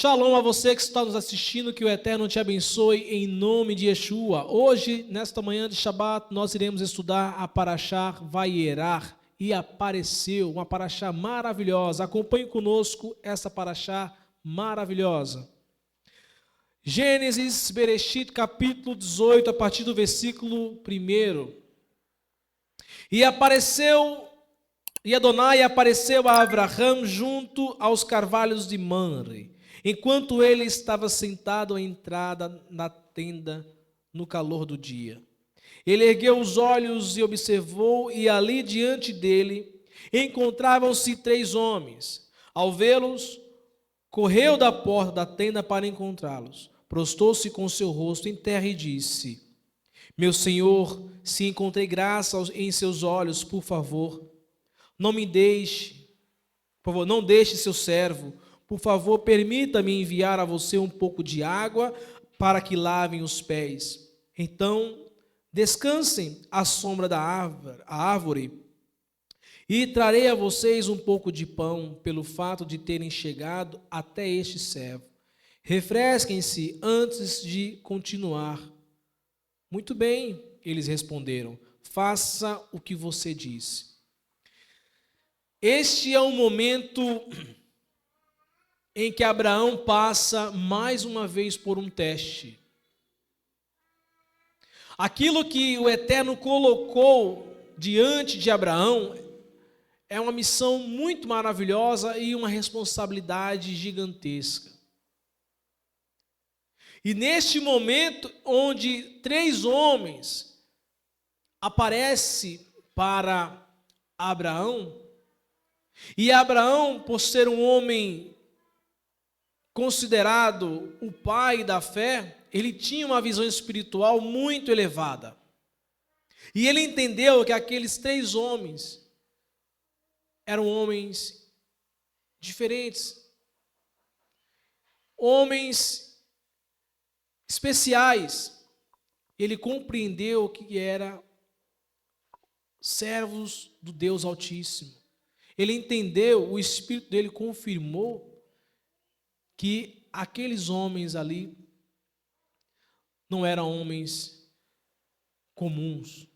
Shalom a você que está nos assistindo, que o Eterno te abençoe em nome de Yeshua. Hoje, nesta manhã de Shabat, nós iremos estudar a Parashá Vaierar e apareceu, uma Parashá maravilhosa. Acompanhe conosco essa Parashá maravilhosa. Gênesis, Bereshit, capítulo 18, a partir do versículo 1. E Adonai apareceu a Abraham junto aos carvalhos de Mamre, enquanto ele estava sentado à entrada na tenda no calor do dia. Ele ergueu os olhos e observou, e ali diante dele encontravam-se 3 homens. Ao vê-los, correu da porta da tenda para encontrá-los. Prostou-se com seu rosto em terra e disse: Meu senhor, se encontrei graça em seus olhos, por favor, não deixe seu servo. Por favor, permita-me enviar a você um pouco de água para que lavem os pés. Então, descansem à sombra da árvore e trarei a vocês um pouco de pão, pelo fato de terem chegado até este servo. Refresquem-se antes de continuar. Muito bem, eles responderam, faça o que você disse. Este é o momento em que Abraão passa mais uma vez por um teste. Aquilo que o Eterno colocou diante de Abraão é uma missão muito maravilhosa e uma responsabilidade gigantesca. E neste momento onde 3 homens aparecem para Abraão, e Abraão, por ser um homem considerado o pai da fé, ele tinha uma visão espiritual muito elevada. E ele entendeu que aqueles 3 homens eram homens diferentes, homens especiais. Ele compreendeu que eram servos do Deus Altíssimo. Ele entendeu, o Espírito dele confirmou que aqueles homens ali não eram homens comuns.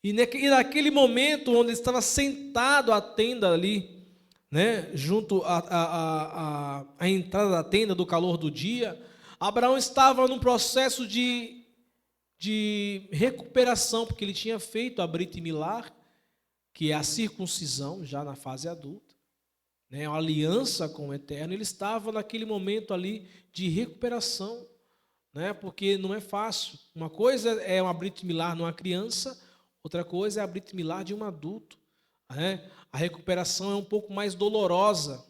E naquele momento onde ele estava sentado à tenda ali, junto à entrada da tenda do calor do dia, Abraão estava num processo de recuperação, porque ele tinha feito a Brit Milá, que é a circuncisão, já na fase adulta, uma aliança com o Eterno. Ele estava naquele momento ali de recuperação, porque não é fácil. Uma coisa é uma Brit Milá numa criança, outra coisa é a Brit Milá de um adulto. A recuperação é um pouco mais dolorosa.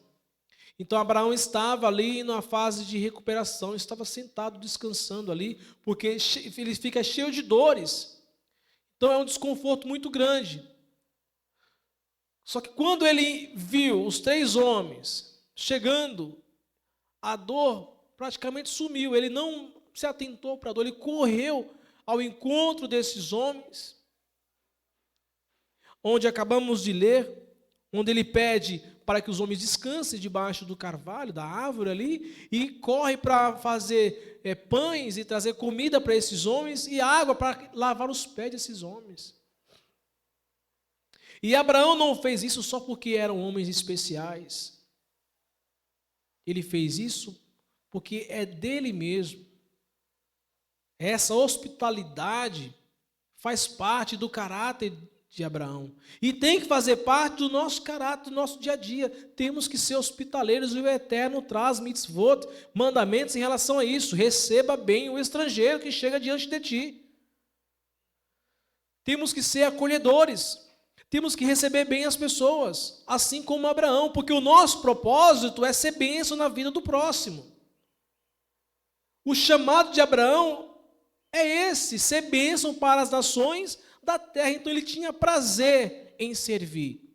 Então Abraão estava ali numa fase de recuperação, estava sentado descansando ali, porque ele fica cheio de dores. Então é um desconforto muito grande. Só que quando ele viu os 3 homens chegando, a dor praticamente sumiu. Ele não se atentou para a dor, ele correu ao encontro desses homens, onde acabamos de ler, onde ele pede para que os homens descansem debaixo do carvalho, da árvore ali, e corre para fazer pães e trazer comida para esses homens e água para lavar os pés desses homens. E Abraão não fez isso só porque eram homens especiais. Ele fez isso porque é dele mesmo. Essa hospitalidade faz parte do caráter de Abraão. E tem que fazer parte do nosso caráter, do nosso dia a dia. Temos que ser hospitaleiros e o Eterno traz mitzvot, mandamentos em relação a isso. Receba bem o estrangeiro que chega diante de ti. Temos que ser acolhedores. Temos que receber bem as pessoas, assim como Abraão, porque o nosso propósito é ser bênção na vida do próximo. O chamado de Abraão é esse, ser bênção para as nações da terra. Então ele tinha prazer em servir.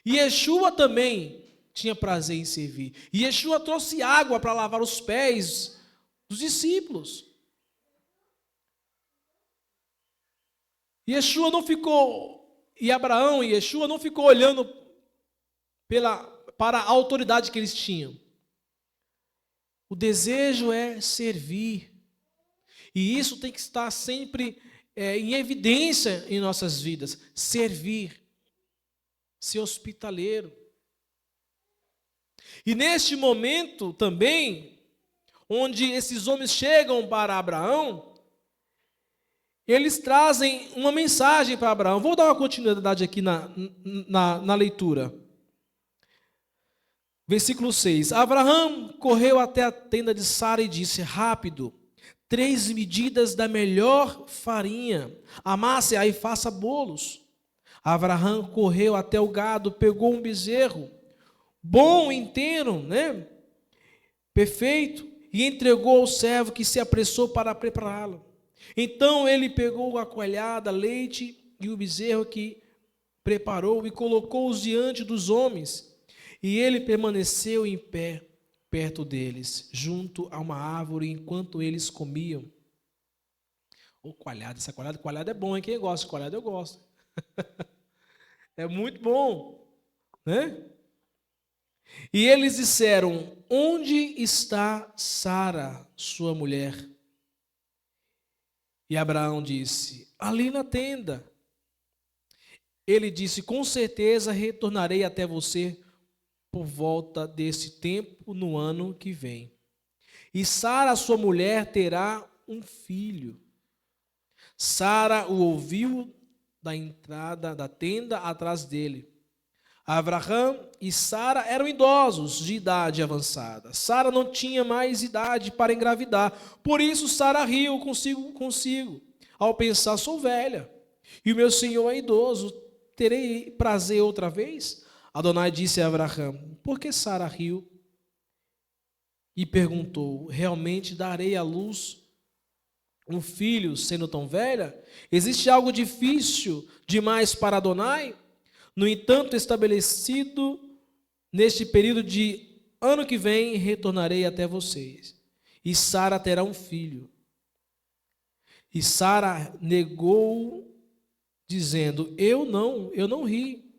E Yeshua também tinha prazer em servir. E Yeshua trouxe água para lavar os pés dos discípulos. Yeshua não ficou... E Abraão e Yeshua não ficou olhando para a autoridade que eles tinham. O desejo é servir. E isso tem que estar sempre em evidência em nossas vidas. Servir. Ser hospitaleiro. E neste momento também, onde esses homens chegam para Abraão, eles trazem uma mensagem para Abraão. Vou dar uma continuidade aqui na leitura. Versículo 6. Abraão correu até a tenda de Sara e disse: rápido, 3 medidas da melhor farinha, amasse-a e faça bolos. Abraão correu até o gado, pegou um bezerro, bom inteiro, né? Perfeito, e entregou ao servo que se apressou para prepará-lo. Então ele pegou a coalhada, leite e o bezerro que preparou e colocou-os diante dos homens. E ele permaneceu em pé, perto deles, junto a uma árvore, enquanto eles comiam. Coalhada, essa coalhada é bom, hein? Quem gosta de coalhada, eu gosto. É muito bom, né? E eles disseram: onde está Sara, sua mulher? E Abraão disse: ali na tenda. Ele disse: com certeza retornarei até você por volta desse tempo no ano que vem. E Sara, sua mulher, terá um filho. Sara o ouviu da entrada da tenda atrás dele. Abraão e Sara eram idosos de idade avançada. Sara não tinha mais idade para engravidar. Por isso Sara riu consigo, ao pensar: sou velha, e o meu senhor é idoso, terei prazer outra vez? Adonai disse a Abraão: por que Sara riu? E perguntou: realmente darei à luz um filho sendo tão velha? Existe algo difícil demais para Adonai? No entanto, estabelecido neste período de ano que vem, retornarei até vocês. E Sara terá um filho. E Sara negou, dizendo: eu não ri,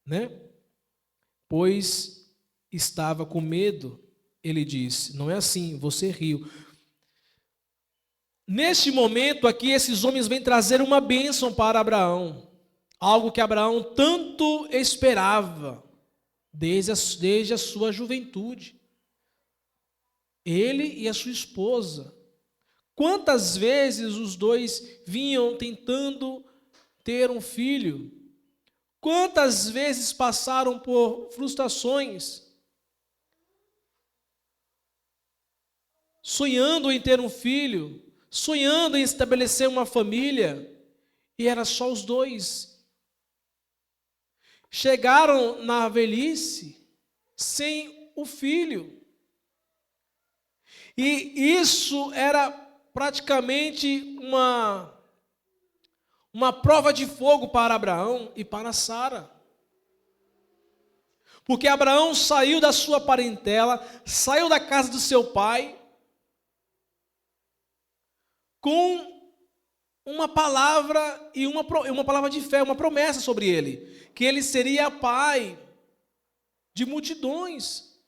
né? Pois estava com medo. Ele disse: não é assim, você riu. Neste momento aqui, esses homens vêm trazer uma bênção para Abraão. Algo que Abraão tanto esperava, desde a sua juventude. Ele e a sua esposa. Quantas vezes os dois vinham tentando ter um filho? Quantas vezes passaram por frustrações, sonhando em ter um filho, sonhando em estabelecer uma família, e era só os dois. Chegaram na velhice sem o filho. E isso era praticamente uma prova de fogo para Abraão e para Sara. Porque Abraão saiu da sua parentela, saiu da casa do seu pai, com uma palavra e uma palavra de fé, uma promessa sobre ele, que ele seria pai de multidões,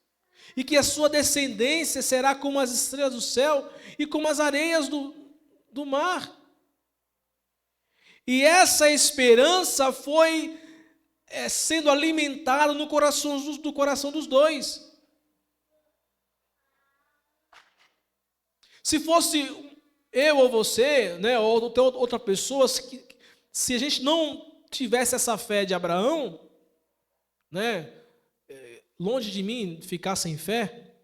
e que a sua descendência será como as estrelas do céu e como as areias do mar. E essa esperança foi sendo alimentada no coração dos dois. Se fosse eu ou você, né, ou outra pessoa, se a gente não tivesse essa fé de Abraão, né, longe de mim ficar sem fé,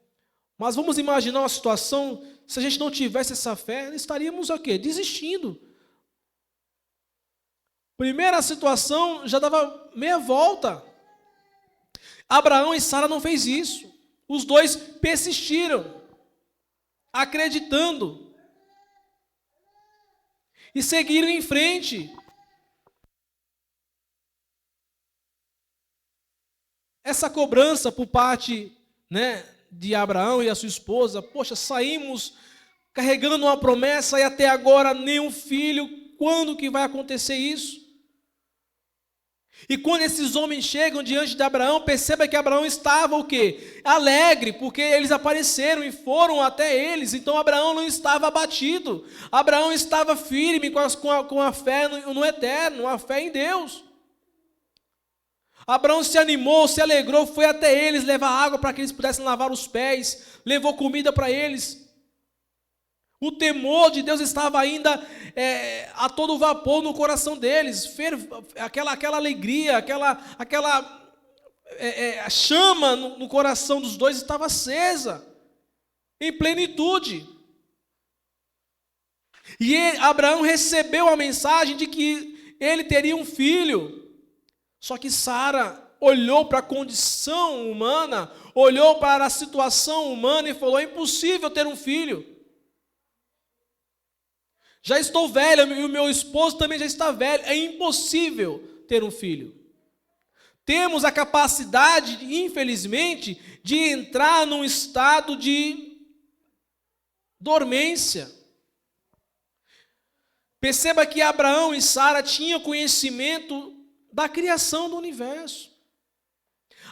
mas vamos imaginar uma situação, se a gente não tivesse essa fé, estaríamos o quê? Desistindo. Primeira situação já dava meia volta. Abraão e Sara não fez isso. Os dois persistiram, acreditando, e seguiram em frente. Essa cobrança por parte, né, de Abraão e a sua esposa: poxa, saímos carregando uma promessa e até agora nenhum filho, quando que vai acontecer isso? E quando esses homens chegam diante de Abraão, perceba que Abraão estava o quê? Alegre, porque eles apareceram e foram até eles. Então Abraão não estava abatido. Abraão estava firme com a fé no eterno, a fé em Deus. Abraão se animou, se alegrou, foi até eles levar água para que eles pudessem lavar os pés, levou comida para eles. O temor de Deus estava ainda a todo vapor no coração deles. Aquela alegria, aquela chama no coração dos dois estava acesa, em plenitude. E Abraão recebeu a mensagem de que ele teria um filho. Só que Sara olhou para a condição humana, olhou para a situação humana e falou: é impossível ter um filho. Já estou velha e o meu esposo também já está velho. É impossível ter um filho. Temos a capacidade, infelizmente, de entrar num estado de dormência. Perceba que Abraão e Sara tinham conhecimento da criação do universo.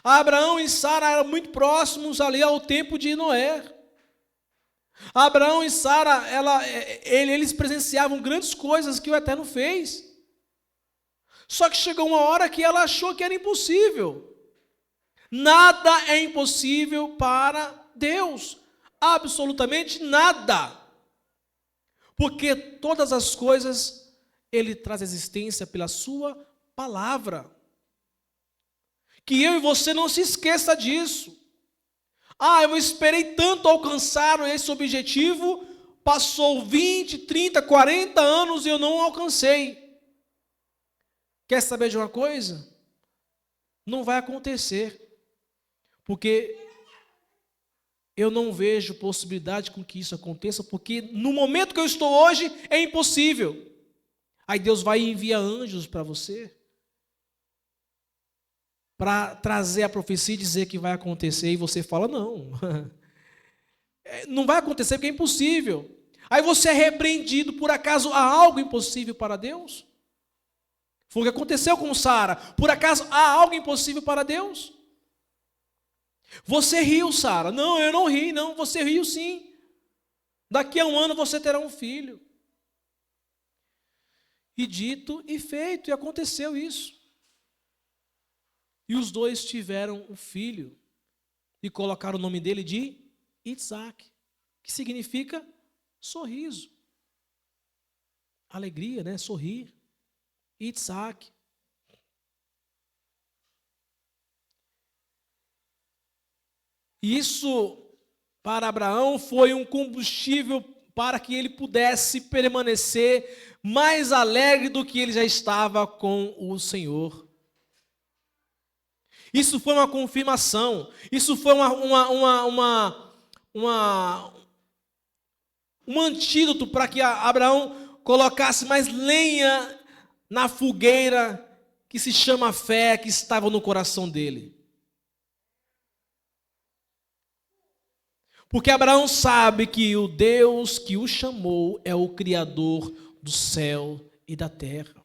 Abraão e Sara eram muito próximos ali ao tempo de Noé. Abraão e Sara, eles presenciavam grandes coisas que o Eterno fez. Só que chegou uma hora que ela achou que era impossível. Nada é impossível para Deus. Absolutamente nada. Porque todas as coisas Ele traz existência pela sua palavra. Que eu e você não se esqueça disso. Eu esperei tanto alcançar esse objetivo, passou 20, 30, 40 anos e eu não alcancei. Quer saber de uma coisa? Não vai acontecer, porque eu não vejo possibilidade com que isso aconteça, porque no momento que eu estou hoje é impossível. Aí Deus vai enviar anjos para você, para trazer a profecia e dizer que vai acontecer, e você fala: não, não vai acontecer porque é impossível. Aí você é repreendido. Por acaso há algo impossível para Deus? Foi o que aconteceu com Sara. Por acaso há algo impossível para Deus? Você riu, Sara. Não, eu não ri, não. Você riu sim. Daqui a um ano você terá um filho. E dito e feito, e aconteceu isso. E os dois tiveram um filho e colocaram o nome dele de Isaac, que significa sorriso. Alegria, né? Sorrir. Isaac. Isso, para Abraão, foi um combustível para que ele pudesse permanecer mais alegre do que ele já estava com o Senhor. Isso foi uma confirmação, isso foi um antídoto para que Abraão colocasse mais lenha na fogueira que se chama fé, que estava no coração dele. Porque Abraão sabe que o Deus que o chamou é o Criador do céu e da terra.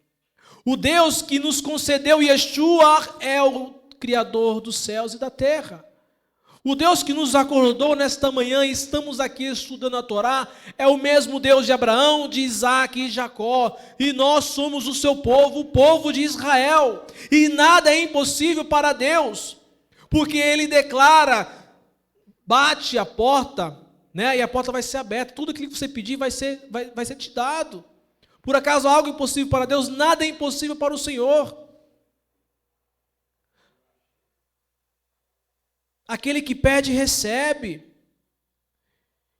O Deus que nos concedeu Yeshua é o Criador dos céus e da terra. O Deus que nos acordou nesta manhã e estamos aqui estudando a Torá é o mesmo Deus de Abraão, de Isaac e Jacó. E nós somos o seu povo, o povo de Israel. E nada é impossível para Deus, porque Ele declara: bate a porta, né, e a porta vai ser aberta. Tudo aquilo que você pedir vai ser te dado. Por acaso há algo impossível para Deus? Nada é impossível para o Senhor. Aquele que pede, recebe.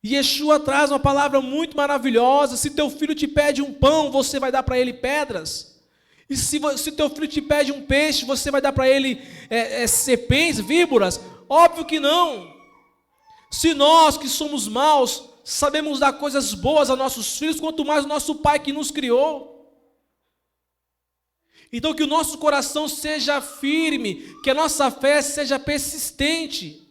E Yeshua traz uma palavra muito maravilhosa: se teu filho te pede um pão, você vai dar para ele pedras? E se teu filho te pede um peixe, você vai dar para ele serpentes, víboras? Óbvio que não. Se nós que somos maus sabemos dar coisas boas a nossos filhos, quanto mais o nosso Pai que nos criou. Então que o nosso coração seja firme, que a nossa fé seja persistente.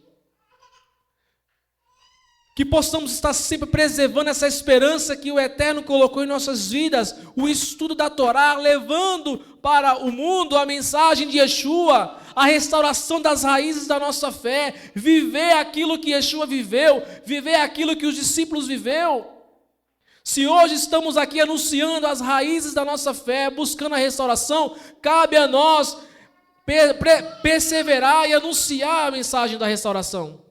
Que possamos estar sempre preservando essa esperança que o Eterno colocou em nossas vidas, o estudo da Torá, levando para o mundo a mensagem de Yeshua, a restauração das raízes da nossa fé, viver aquilo que Yeshua viveu, viver aquilo que os discípulos viveu. Se hoje estamos aqui anunciando as raízes da nossa fé, buscando a restauração, cabe a nós perseverar e anunciar a mensagem da restauração.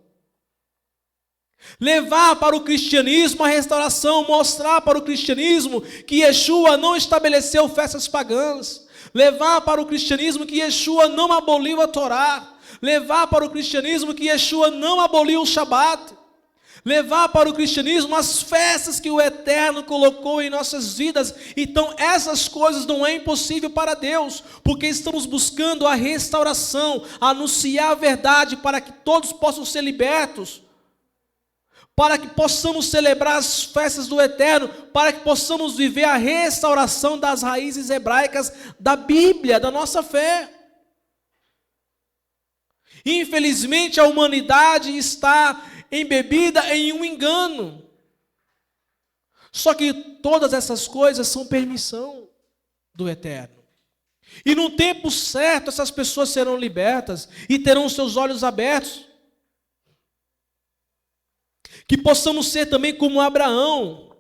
Levar para o cristianismo a restauração, mostrar para o cristianismo que Yeshua não estabeleceu festas pagãs, levar para o cristianismo que Yeshua não aboliu a Torá, levar para o cristianismo que Yeshua não aboliu o Shabat, levar para o cristianismo as festas que o Eterno colocou em nossas vidas. Então essas coisas não é impossível para Deus, porque estamos buscando a restauração, anunciar a verdade para que todos possam ser libertos, para que possamos celebrar as festas do Eterno, para que possamos viver a restauração das raízes hebraicas da Bíblia, da nossa fé. Infelizmente, a humanidade está embebida em um engano. Só que todas essas coisas são permissão do Eterno. E no tempo certo, essas pessoas serão libertas e terão seus olhos abertos. Que possamos ser também como Abraão.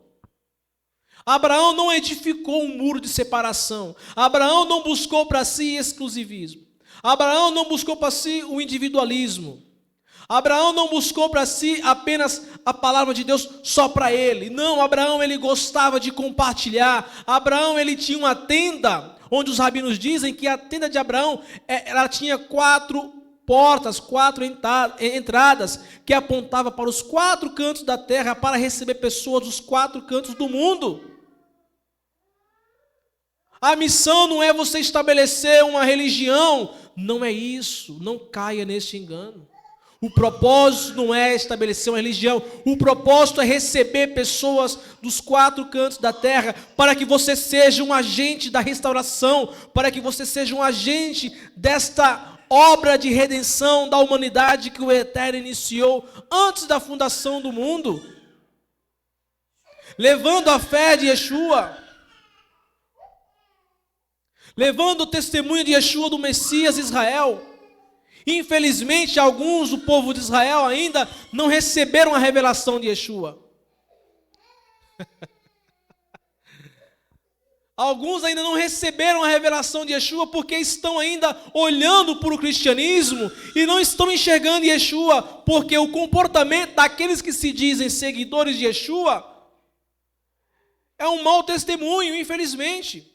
Abraão não edificou um muro de separação. Abraão não buscou para si exclusivismo. Abraão não buscou para si o individualismo. Abraão não buscou para si apenas a palavra de Deus só para ele. Não, Abraão ele gostava de compartilhar. Abraão ele tinha uma tenda, onde os rabinos dizem que a tenda de Abraão ela tinha 4 portas, 4 entradas, que apontava para os 4 cantos da terra, para receber pessoas dos 4 cantos do mundo. A missão não é você estabelecer uma religião, não é isso, não caia nesse engano. O propósito não é estabelecer uma religião, o propósito é receber pessoas dos 4 cantos da terra, para que você seja um agente da restauração, para que você seja um agente desta obra de redenção da humanidade que o Eterno iniciou antes da fundação do mundo, levando a fé de Yeshua, levando o testemunho de Yeshua do Messias Israel. Infelizmente, alguns do povo de Israel ainda não receberam a revelação de Yeshua. Alguns ainda não receberam a revelação de Yeshua porque estão ainda olhando para o cristianismo e não estão enxergando Yeshua, porque o comportamento daqueles que se dizem seguidores de Yeshua é um mau testemunho, infelizmente.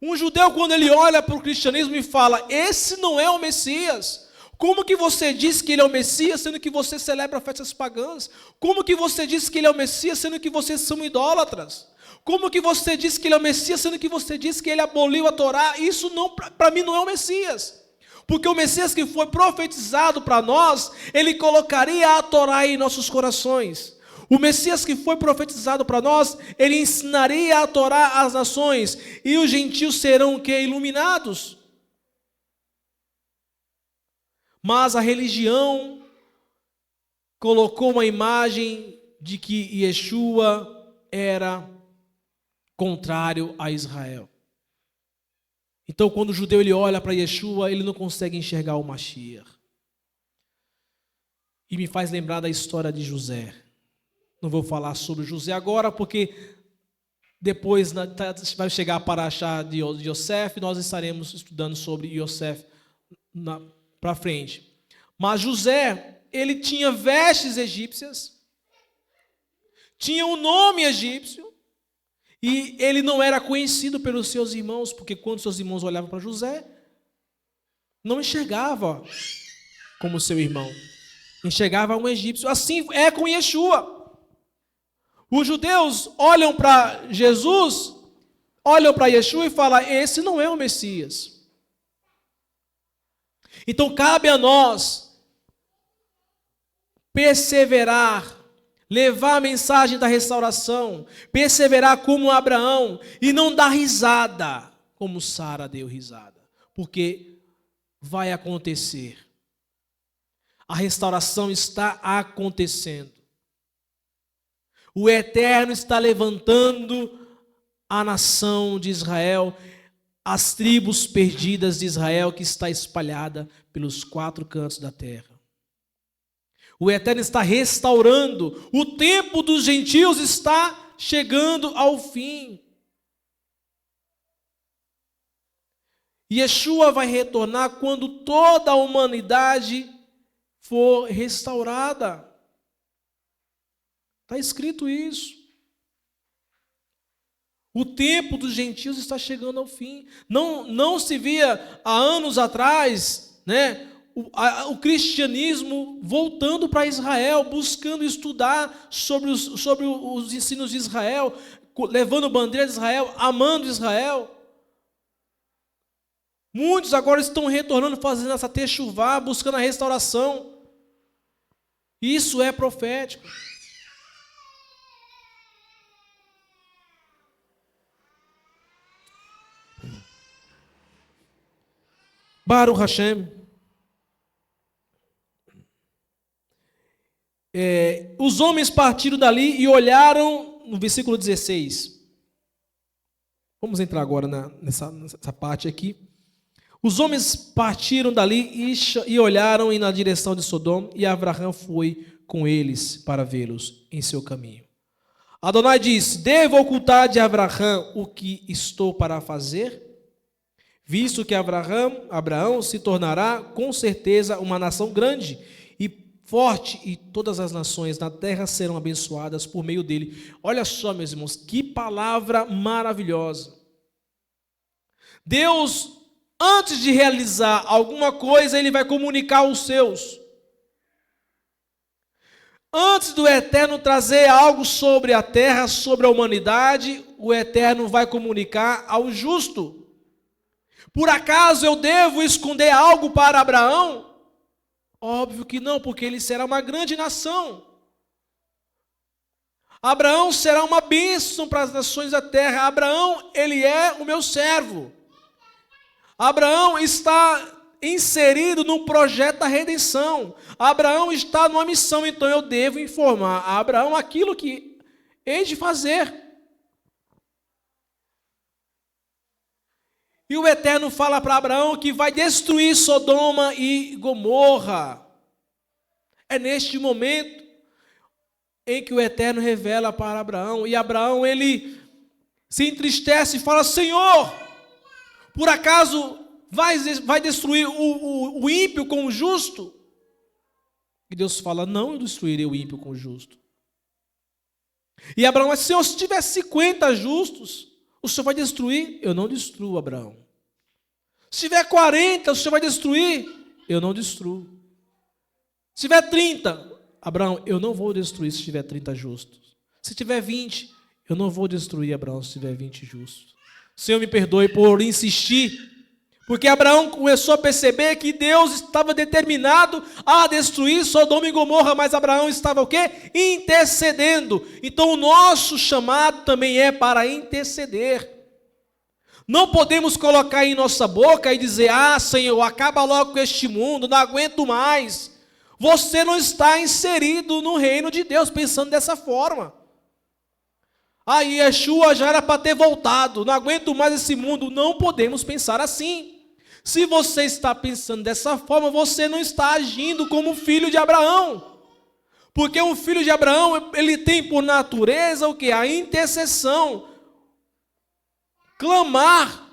Um judeu, quando ele olha para o cristianismo e fala, esse não é o Messias. Como que você diz que ele é o Messias, sendo que você celebra festas pagãs? Como que você diz que ele é o Messias, sendo que vocês são idólatras? Como que você diz que ele é o Messias, sendo que você diz que ele aboliu a Torá? Isso não, para mim não é o Messias. Porque o Messias que foi profetizado para nós, ele colocaria a Torá em nossos corações. O Messias que foi profetizado para nós, ele ensinaria a Torá às nações. E os gentios serão o quê? Iluminados. Mas a religião colocou uma imagem de que Yeshua era contrário a Israel. Então, quando o judeu ele olha para Yeshua, ele não consegue enxergar o Mashiach. E me faz lembrar da história de José. Não vou falar sobre José agora, porque depois vai chegar a paraxá de Yosef, nós estaremos estudando sobre Yosef para frente. Mas José, ele tinha vestes egípcias, tinha um nome egípcio, e ele não era conhecido pelos seus irmãos, porque quando seus irmãos olhavam para José, não enxergava como seu irmão, enxergava um egípcio. Assim é com Yeshua. Os judeus olham para Jesus, olham para Yeshua e falam, esse não é o Messias. Então cabe a nós perseverar, levar a mensagem da restauração, perseverar como Abraão e não dar risada como Sara deu risada, porque vai acontecer. A restauração está acontecendo. O Eterno está levantando a nação de Israel, as tribos perdidas de Israel que está espalhada pelos 4 cantos da terra. O Eterno está restaurando, o tempo dos gentios está chegando ao fim. Yeshua vai retornar quando toda a humanidade for restaurada. Está escrito isso. O tempo dos gentios está chegando ao fim. Não se via há anos atrás, né, o cristianismo voltando para Israel, buscando estudar sobre os ensinos de Israel, levando bandeira de Israel, amando Israel. Muitos agora estão retornando, fazendo essa techuvá, buscando a restauração. Isso é profético. Baruch Hashem. Os homens partiram dali e olharam, no versículo 16. Vamos entrar agora nessa parte aqui. Os homens partiram dali e olharam na direção de Sodoma, e Abraão foi com eles para vê-los em seu caminho. Adonai disse: devo ocultar de Abraão o que estou para fazer? Visto que Abraão se tornará com certeza uma nação grande e forte, e todas as nações na terra serão abençoadas por meio dele. Olha só, meus irmãos, que palavra maravilhosa. Deus, antes de realizar alguma coisa, Ele vai comunicar aos seus. Antes do Eterno trazer algo sobre a terra, sobre a humanidade, o Eterno vai comunicar ao justo. Por acaso eu devo esconder algo para Abraão? Óbvio que não, porque ele será uma grande nação. Abraão será uma bênção para as nações da terra. Abraão, ele é o meu servo. Abraão está inserido no projeto da redenção. Abraão está numa missão, então eu devo informar a Abraão aquilo que hei de fazer. E o Eterno fala para Abraão que vai destruir Sodoma e Gomorra. É neste momento em que o Eterno revela para Abraão. E Abraão, ele se entristece e fala: Senhor, por acaso vai destruir o ímpio com o justo? E Deus fala: não, eu destruirei o ímpio com o justo. E Abraão diz: Senhor, se tiver 50 justos, o Senhor vai destruir? Eu não destruo, Abraão. Se tiver 40, o Senhor vai destruir? Eu não destruo. Se tiver 30, Abraão, eu não vou destruir se tiver 30 justos. Se tiver 20, eu não vou destruir, Abraão, se tiver 20 justos. Senhor, me perdoe por insistir, porque Abraão começou a perceber que Deus estava determinado a destruir Sodoma e Gomorra, mas Abraão estava o quê? Intercedendo. Então o nosso chamado também é para interceder. Não podemos colocar em nossa boca e dizer: ah, Senhor, acaba logo com este mundo, não aguento mais. Você não está inserido no reino de Deus pensando dessa forma. Aí Yeshua já era para ter voltado, não aguento mais esse mundo. Não podemos pensar assim. Se você está pensando dessa forma, você não está agindo como filho de Abraão. Porque um filho de Abraão, ele tem por natureza o quê? A intercessão. Clamar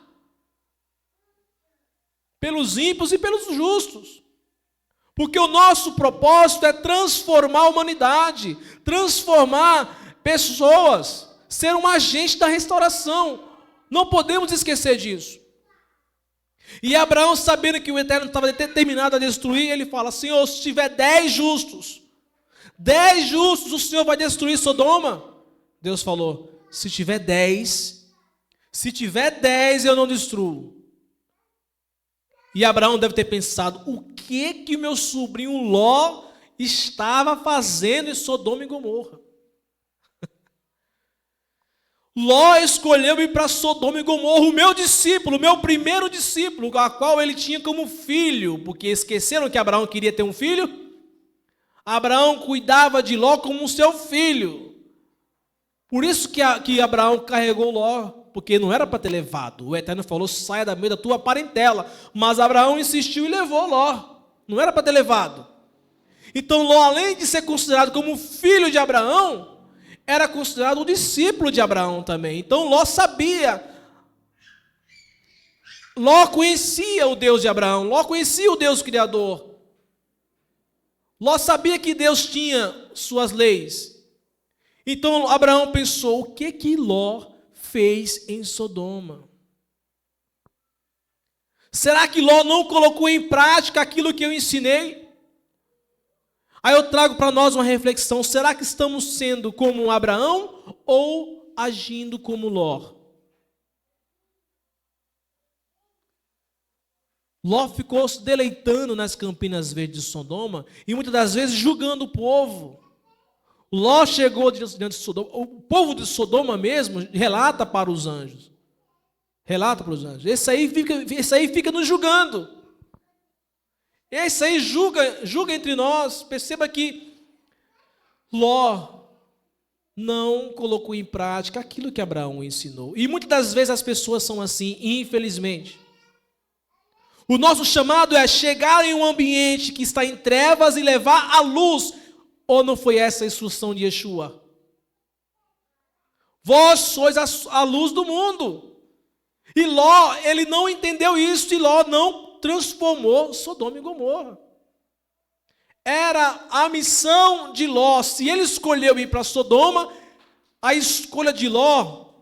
pelos ímpios e pelos justos. Porque o nosso propósito é transformar a humanidade, transformar pessoas, ser um agente da restauração. Não podemos esquecer disso. E Abraão, sabendo que o Eterno estava determinado a destruir, ele fala: Senhor, se tiver 10 justos, o Senhor vai destruir Sodoma? Deus falou: se tiver 10 eu não destruo. E Abraão deve ter pensado: o que o meu sobrinho Ló estava fazendo em Sodoma e Gomorra? Ló escolheu ir para Sodoma e Gomorra, o meu discípulo, o meu primeiro discípulo, a qual ele tinha como filho, porque esqueceram que Abraão queria ter um filho? Abraão cuidava de Ló como um seu filho. Por isso que Abraão carregou Ló, porque não era para ter levado. O Eterno falou, saia da meio da tua parentela. Mas Abraão insistiu e levou Ló. Não era para ter levado. Então Ló, além de ser considerado como filho de Abraão, era considerado um discípulo de Abraão também. Então Ló sabia. Ló conhecia o Deus de Abraão. Ló conhecia o Deus Criador. Ló sabia que Deus tinha suas leis. Então Abraão pensou, o que Ló fez em Sodoma? Será que Ló não colocou em prática aquilo que eu ensinei? Aí eu trago para nós uma reflexão, será que estamos sendo como Abraão ou agindo como Ló? Ló ficou se deleitando nas campinas verdes de Sodoma e muitas das vezes julgando o povo. Ló chegou diante de Sodoma, o povo de Sodoma mesmo relata para os anjos. Relata para os anjos. Esse aí fica nos julgando. Esse aí julga entre nós. Perceba que Ló não colocou em prática aquilo que Abraão ensinou. E muitas das vezes as pessoas são assim, infelizmente. O nosso chamado é chegar em um ambiente que está em trevas e levar a luz. Ou não foi essa a instrução de Yeshua? Vós sois a luz do mundo. E Ló, ele não entendeu isso, e Ló não transformou Sodoma e Gomorra. Era a missão de Ló. Se ele escolheu ir para Sodoma, a escolha de Ló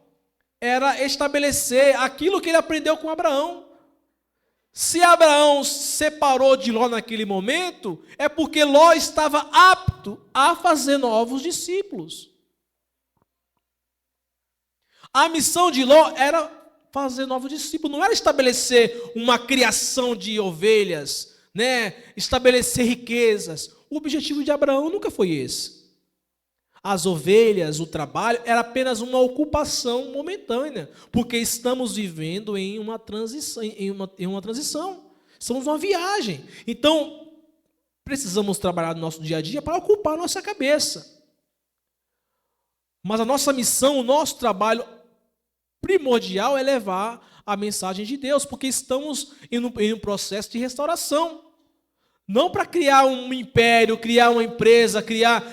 era estabelecer aquilo que ele aprendeu com Abraão. Se Abraão separou de Ló naquele momento, é porque Ló estava apto a fazer novos discípulos. A missão de Ló era fazer novos discípulos, não era estabelecer uma criação de ovelhas, estabelecer riquezas. O objetivo de Abraão nunca foi esse. As ovelhas, o trabalho, era apenas uma ocupação momentânea, porque estamos vivendo em uma transição, Estamos numa viagem. Então, precisamos trabalhar no nosso dia a dia para ocupar a nossa cabeça. Mas a nossa missão, o nosso trabalho primordial é levar a mensagem de Deus, porque estamos em um processo de restauração. Não para criar um império, criar uma empresa, criar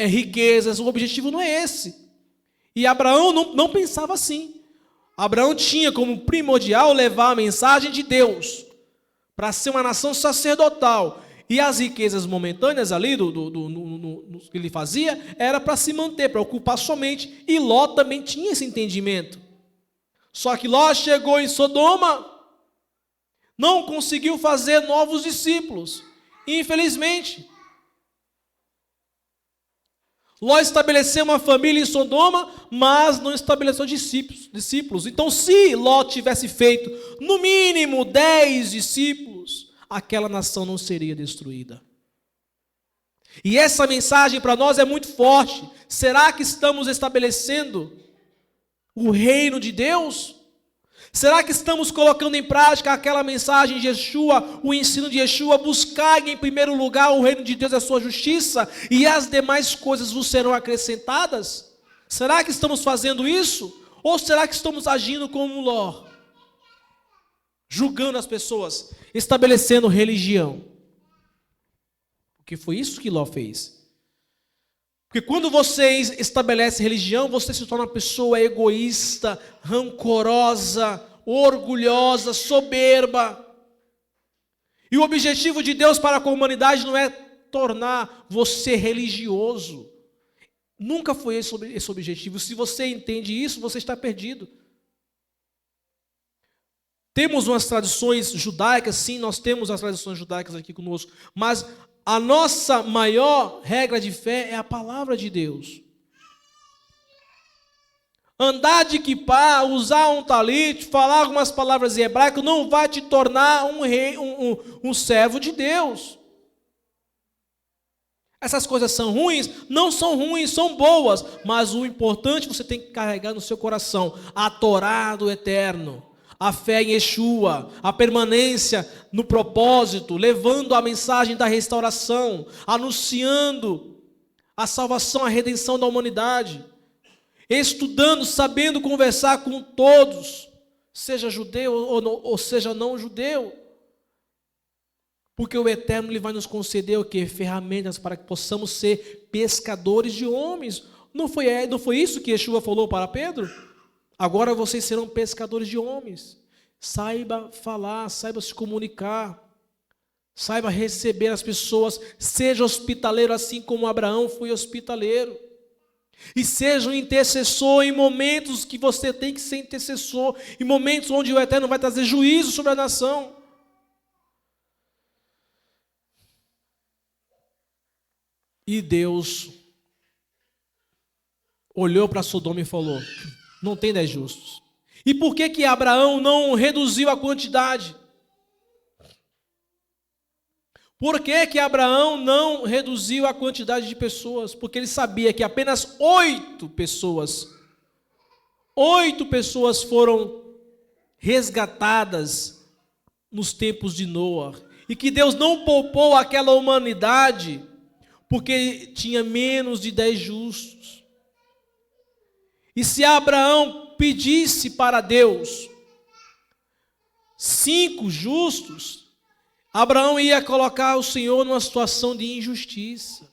riquezas. O objetivo não é esse. E Abraão não pensava assim. Abraão tinha como primordial levar a mensagem de Deus para ser uma nação sacerdotal. E as riquezas momentâneas ali no que ele fazia era para se manter, para ocupar somente. E Ló também tinha esse entendimento. Só que Ló chegou em Sodoma, não conseguiu fazer novos discípulos. Infelizmente, Ló estabeleceu uma família em Sodoma, mas não estabeleceu discípulos. Então, se Ló tivesse feito, no mínimo, 10 discípulos, aquela nação não seria destruída. E essa mensagem para nós é muito forte. Será que estamos estabelecendo o reino de Deus? Será que estamos colocando em prática aquela mensagem de Yeshua, o ensino de Yeshua, buscar em primeiro lugar o reino de Deus e a sua justiça, e as demais coisas vos serão acrescentadas? Será que estamos fazendo isso? Ou será que estamos agindo como Ló? Julgando as pessoas, estabelecendo religião. Porque foi isso que Ló fez. Porque quando você estabelece religião, você se torna uma pessoa egoísta, rancorosa, orgulhosa, soberba. E o objetivo de Deus para com a humanidade não é tornar você religioso. Nunca foi esse objetivo. Se você entende isso, você está perdido. Temos umas tradições judaicas, sim, nós temos as tradições judaicas aqui conosco, mas a nossa maior regra de fé é a palavra de Deus. Andar de kippá, usar um talit, falar algumas palavras em hebraico não vai te tornar um servo de Deus. Essas coisas são ruins? Não são ruins, são boas, mas o importante você tem que carregar no seu coração a Torá do Eterno. A fé em Yeshua, a permanência no propósito, levando a mensagem da restauração, anunciando a salvação, a redenção da humanidade. estudando, sabendo conversar com todos, seja judeu ou seja não judeu. Porque o Eterno ele vai nos conceder o quê? Ferramentas para que possamos ser pescadores de homens. Não foi isso que Yeshua falou para Pedro? Agora vocês serão pescadores de homens. Saiba falar, saiba se comunicar, saiba receber as pessoas, seja hospitaleiro assim como Abraão foi hospitaleiro. E seja um intercessor em momentos que você tem que ser intercessor, em momentos onde o Eterno vai trazer juízo sobre a nação. E Deus olhou para Sodoma e falou: não tem 10 justos. E por que Abraão não reduziu a quantidade? Por que Abraão não reduziu a quantidade de pessoas? Porque ele sabia que apenas 8 pessoas foram resgatadas nos tempos de Noé. E que Deus não poupou aquela humanidade porque tinha menos de 10 justos. E se Abraão pedisse para Deus 5 justos, Abraão ia colocar o Senhor numa situação de injustiça.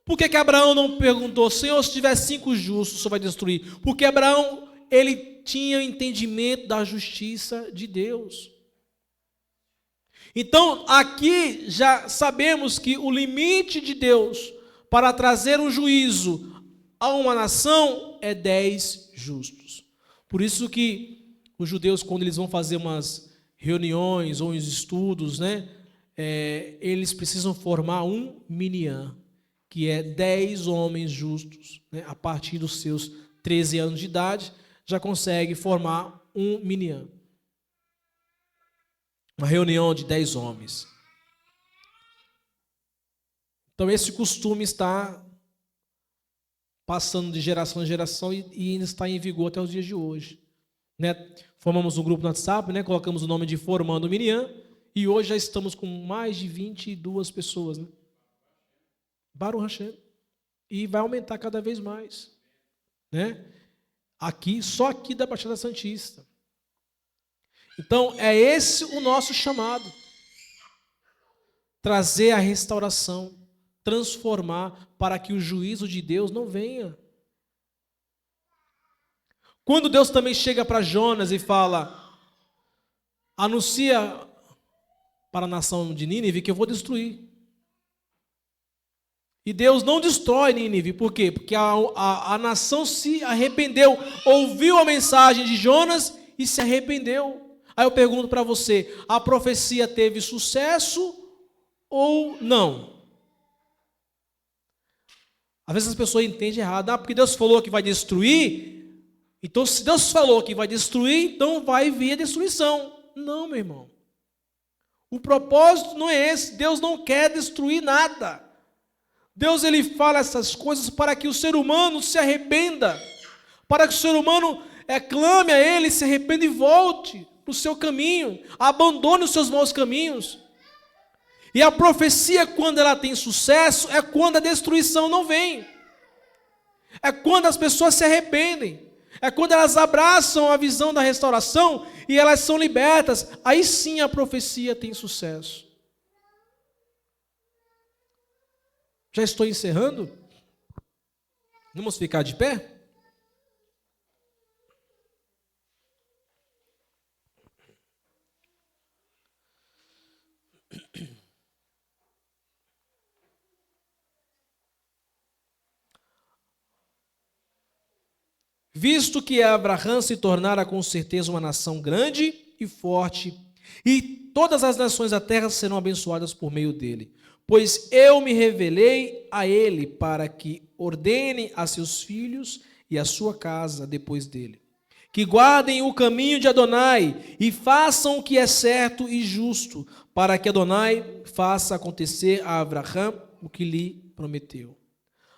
Por que Abraão não perguntou: Senhor, se tiver 5 justos, o Senhor vai destruir? Porque Abraão, ele tinha entendimento da justiça de Deus. Então, aqui já sabemos que o limite de Deus para trazer um juízo a uma nação é 10 justos. Por isso que os judeus, quando eles vão fazer umas reuniões ou uns estudos, eles precisam formar um minyan, que é 10 homens justos, a partir dos seus 13 anos de idade, já consegue formar um minyan. Uma reunião de 10 homens. Então esse costume está passando de geração em geração e ainda está em vigor até os dias de hoje. Formamos um grupo no WhatsApp, colocamos o nome de Formando Minyan, e hoje já estamos com mais de 22 pessoas. Baruch Hashem. E vai aumentar cada vez mais. Aqui, só aqui da Baixada Santista. Então, é esse o nosso chamado. Trazer a restauração, transformar para que o juízo de Deus não venha. Quando Deus também chega para Jonas e fala: anuncia para a nação de Nínive que eu vou destruir. E Deus não destrói Nínive. Por quê? Porque a nação se arrependeu, ouviu a mensagem de Jonas e se arrependeu. Aí eu pergunto para você: a profecia teve sucesso ou não? Às vezes as pessoas entendem errado. Porque Deus falou que vai destruir, então se Deus falou que vai destruir, então vai vir a destruição. Não, meu irmão. O propósito não é esse. Deus não quer destruir nada. Deus ele fala essas coisas para que o ser humano se arrependa, para que o ser humano clame a Ele, se arrependa e volte para o seu caminho, abandone os seus maus caminhos. E a profecia, quando ela tem sucesso, é quando a destruição não vem. É quando as pessoas se arrependem. É quando elas abraçam a visão da restauração e elas são libertas. Aí sim a profecia tem sucesso. Já estou encerrando? Vamos ficar de pé? Visto que Abraão se tornara com certeza uma nação grande e forte, e todas as nações da terra serão abençoadas por meio dele. Pois eu me revelei a ele para que ordene a seus filhos e a sua casa depois dele, que guardem o caminho de Adonai e façam o que é certo e justo, para que Adonai faça acontecer a Abraão o que lhe prometeu.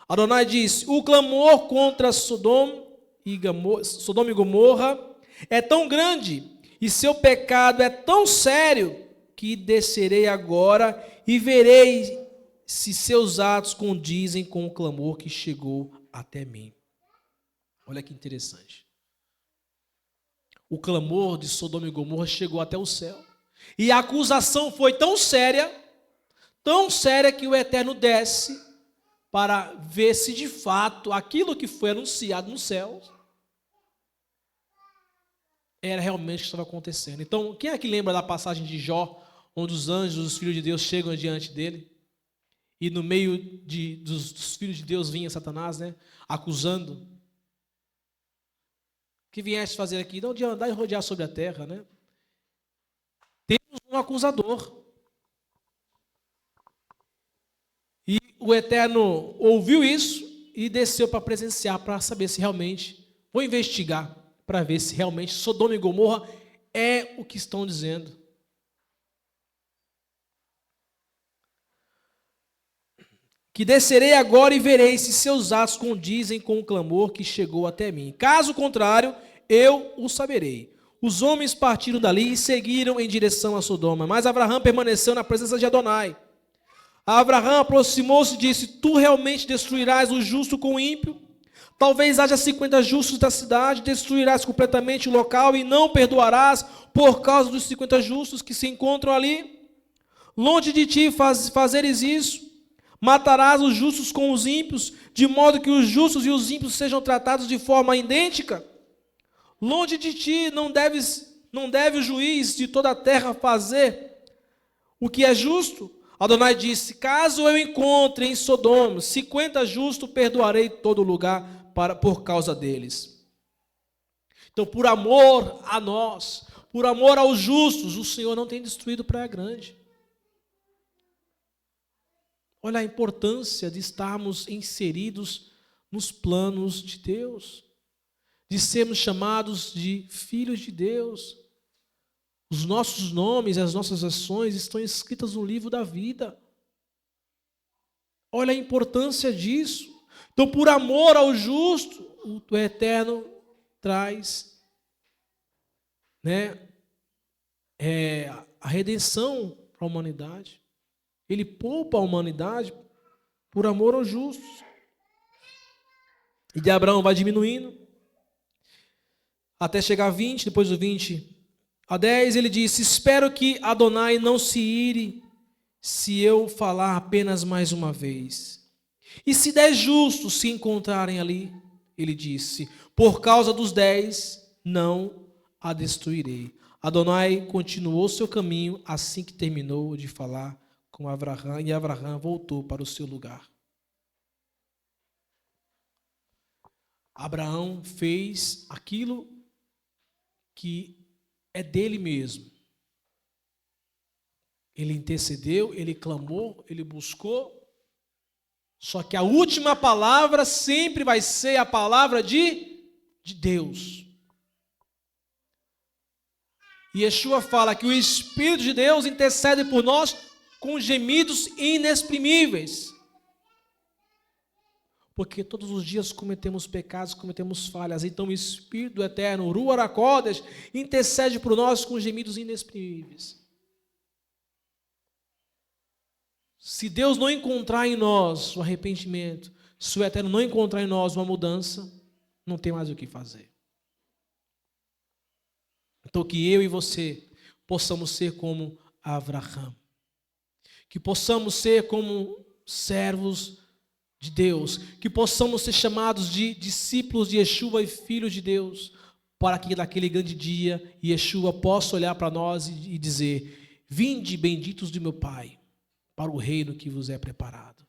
Adonai disse: o clamor contra Sodoma e Gomorra é tão grande e seu pecado é tão sério que descerei agora e verei se seus atos condizem com o clamor que chegou até mim. Olha que interessante. O clamor de Sodoma e Gomorra chegou até o céu. E a acusação foi tão séria que o Eterno desce para ver se de fato aquilo que foi anunciado no céu era realmente o que estava acontecendo. Então, quem é que lembra da passagem de Jó, onde os anjos, os filhos de Deus, chegam diante dele? E no meio dos filhos de Deus vinha Satanás, né? Acusando. O que vieste fazer aqui? Não de andar e rodear sobre a terra, né? Temos um acusador. E o Eterno ouviu isso e desceu para presenciar, para saber se realmente, vou investigar, para ver se realmente Sodoma e Gomorra é o que estão dizendo. Que descerei agora e verei se seus atos condizem com o clamor que chegou até mim. Caso contrário, eu o saberei. Os homens partiram dali e seguiram em direção a Sodoma, mas Abraão permaneceu na presença de Adonai. Abraão aproximou-se e disse: Tu realmente destruirás o justo com o ímpio? Talvez haja 50 justos da cidade, destruirás completamente o local e não perdoarás por causa dos 50 justos que se encontram ali? Longe de ti fazeres isso. Matarás os justos com os ímpios, de modo que os justos e os ímpios sejam tratados de forma idêntica? Longe de ti não deve o juiz de toda a terra fazer o que é justo? Adonai disse: Caso eu encontre em Sodoma 50 justos, perdoarei todo lugar por causa deles. Então, por amor a nós, por amor aos justos, o Senhor não tem destruído Praia Grande. Olha a importância de estarmos inseridos nos planos de Deus, de sermos chamados de filhos de Deus. Os nossos nomes e as nossas ações estão escritas no livro da vida. Olha a importância disso. Então, por amor ao justo, o Eterno traz, a redenção para a humanidade. Ele poupa a humanidade por amor aos justos. E de Abraão vai diminuindo até chegar a 20, depois do 20 a 10, ele disse: Espero que Adonai não se ire se eu falar apenas mais uma vez. E se 10 justos se encontrarem ali, ele disse, por causa dos 10, não a destruirei. Adonai continuou seu caminho assim que terminou de falar com Abraão, e Abraão voltou para o seu lugar. Abraão fez aquilo que é dele mesmo. Ele intercedeu, ele clamou, ele buscou. Só que a última palavra sempre vai ser a palavra de Deus. E Yeshua fala que o Espírito de Deus intercede por nós com gemidos inexprimíveis. Porque todos os dias cometemos pecados, cometemos falhas. Então o Espírito Eterno, Ruach HaKodesh, intercede por nós com gemidos inexprimíveis. Se Deus não encontrar em nós o arrependimento, se o Eterno não encontrar em nós uma mudança, não tem mais o que fazer. Então que eu e você possamos ser como Abraão. Que possamos ser como servos de Deus. Que possamos ser chamados de discípulos de Yeshua e filhos de Deus. Para que naquele grande dia Yeshua possa olhar para nós e dizer: Vinde benditos de meu Pai, para o reino que vos é preparado.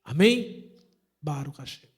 Amém? Baruch Hashem.